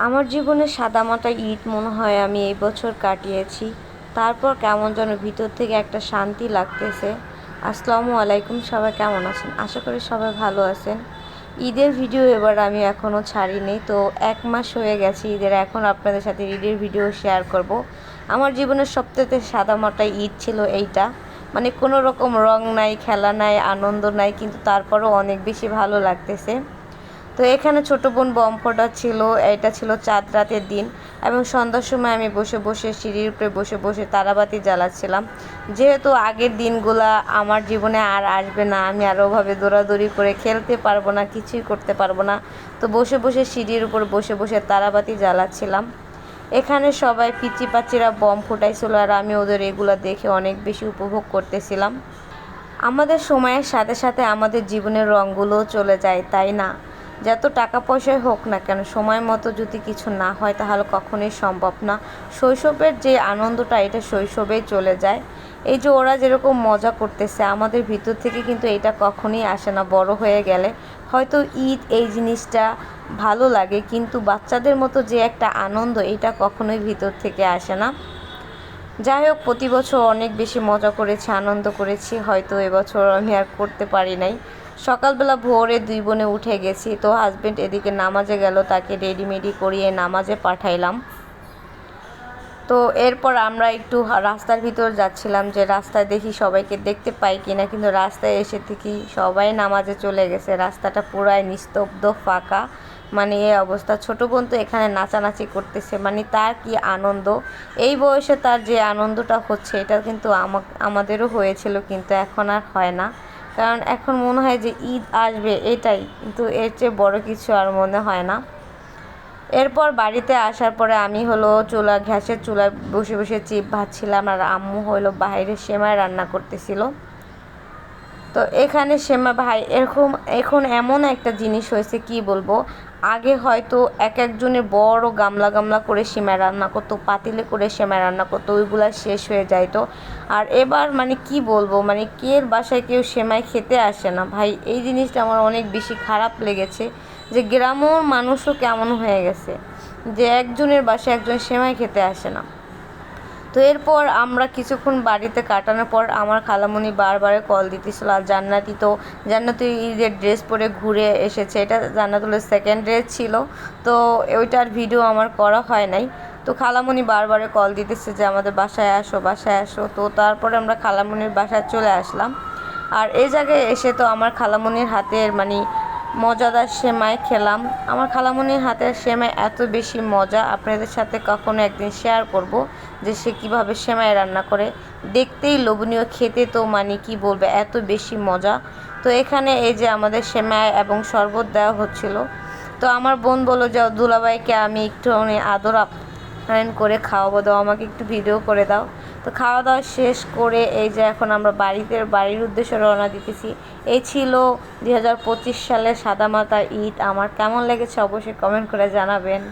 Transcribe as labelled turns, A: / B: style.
A: আমার জীবনে সাদামাটা ঈদ মনে হয় আমি এই বছর কাটিয়েছি। তারপর কেমন যেন ভিতর থেকে একটা শান্তি লাগতেছে। আসসালামু আলাইকুম, সবাই কেমন আছেন? আশা করি সবাই ভালো আছেন। ঈদের ভিডিও এবার আমি এখনও ছাড়িনি, তো 1 মাস হয়ে গেছে ঈদের। এখন আপনাদের সাথে ঈদের ভিডিও শেয়ার করব। আমার জীবনের সবথেকে সাদামাটা ঈদ ছিল এইটা। মানে কোনো রকম রং নাই, খেলা নাই, আনন্দ নাই, কিন্তু তারপরও অনেক বেশি ভালো লাগতেছে। তো এখানে ছোট বোন বম ছিল। এটা ছিল চাঁদ রাতের দিন, এবং সন্ধ্যার সময় আমি বসে বসে সিঁড়ির উপরে বসে বসে তারাবাতি জ্বালাচ্ছিলাম। যেহেতু আগের দিনগুলা আমার জীবনে আর আসবে না, আমি আর ওভাবে দৌড়াদৌড়ি করে খেলতে পারবো না, কিছুই করতে পারবো না, তো বসে বসে সিঁড়ির উপর বসে বসে তারাবাতি জ্বালাচ্ছিলাম। এখানে সবাই পিচি পাচিরা বম ফুটাইছিল, আর আমি ওদের এগুলো দেখে অনেক বেশি উপভোগ করতেছিলাম। আমাদের সময়ের সাথে সাথে আমাদের জীবনের রঙগুলোও চলে যায়, তাই না? যত টাকা পয়সাই হোক না কেন, সময় মতো যদি কিছু না হয় তাহলে কখনোই সম্ভব না। শৈশবের যে আনন্দটা, এটা শৈশবেই চলে যায়। এই যে ওরা যেরকম মজা করতেছে, আমাদের ভিতর থেকে কিন্তু এটা কখনোই আসে না। বড় হয়ে গেলে হয়তো ঈদ এই জিনিসটা ভালো লাগে, কিন্তু বাচ্চাদের মতো যে একটা আনন্দ, এটা কখনোই ভিতর থেকে আসে না। যাই হোক, প্রতি বছর অনেক বেশি মজা করেছি, আনন্দ করেছি। হয়তো এবছর আমি আর করতে পারি নাই। সকালবেলা ভোরে 2 বোনে উঠে গেছি, তো হাজব্যান্ড এদিকে নামাজে গেল, তাকে রেডিমেডি করিয়ে নামাজে পাঠাইলাম। তো এরপর আমরা একটু রাস্তার ভিতর যাচ্ছিলাম, যে রাস্তায় দেখি সবাইকে দেখতে পাই কিনা, কিন্তু রাস্তায় এসে দেখি সবাই নামাজে চলে গেছে। রাস্তাটা পুরাই নিস্তব্ধ, ফাঁকা। মানে এই অবস্থা। ছোটো বোন তো এখানে নাচানাচি করতেছে, মানে তার কি আনন্দ! এই বয়সে তার যে আনন্দটা হচ্ছে, এটা কিন্তু আমাদেরও হয়েছিল, কিন্তু এখন আর হয় না। কারণ এখন মনে হয় যে ঈদ আসবে, এটাই, কিন্তু এর চেয়ে বড় কিছু আর মনে হয় না। এরপর বাড়িতে আসার পরে আমি গ্যাসের চুলায় বসে বসে চিপ ভাজছিলাম, আর আম্মু বাইরে সেমাই রান্না করতেছিল। তো এখানে ভাই এখন এমন একটা জিনিস হয়েছে, কি বলবো। আগে হয়তো একজনের বড় গামলা গামলা করে সেমাই রান্না করতো, পাতিলে করে সেমাই রান্না করতো, ওইগুলা শেষ হয়ে যাইতো। আর এবার মানে কি বলবো, মানে বাসায় কেউ সেমাই খেতে আসে না ভাই। এই জিনিসটা আমার অনেক বেশি খারাপ লেগেছে, যে গ্রামের মানুষও কেমন হয়ে গেছে, যে একজনের বাসায় একজন সেমাই খেতে আসে না। তো এরপর আমরা কিছুক্ষণ বাড়িতে কাটানোর পর আমার খালামণি বারবার কল দিতেছিল। আর জান্নাতি ঈদের ড্রেস পরে ঘুরে এসেছে। এটা জান্নাতুলের সেকেন্ড ড্রেস ছিল, তো ওইটার ভিডিও আমার করা হয় নাই। তো খালামণি বারবার কল দিতেছে যে আমাদের বাসায় আসো, বাসায় আসো। তো তারপরে আমরা খালামণির বাসায় চলে আসলাম। আর এই জায়গায় এসে তো আমার খালামণির হাতের মানে মজাদার সেমাই খেলাম। আমার খালামণির হাতের সেমাই এত বেশি মজা, আপনাদের সাথে কখনো একদিন শেয়ার করব যে সে কীভাবে সেমাই রান্না করে। দেখতেই লোভনীয়, খেতে তো মানে কি বলবে, এত বেশি মজা। তো এখানে এই যে আমাদের সেমাই এবং শরবত দেওয়া হচ্ছিল। তো আমার বোন বলল যে দুলাভাইকে আমি একটু আদর আপ্যায়ন করে খাওয়াবো, দাও আমাকে একটু ভিডিও করে দাও। তো খাওয়া দাওয়া শেষ করে এই যে এখন আমরা বাড়ির উদ্দেশ্যে রওনা দিতেছি। এই ছিল 2025 সালের সাদামাটা ঈদ। আমার কেমন লেগেছে অবশ্যই কমেন্ট করে জানাবেন।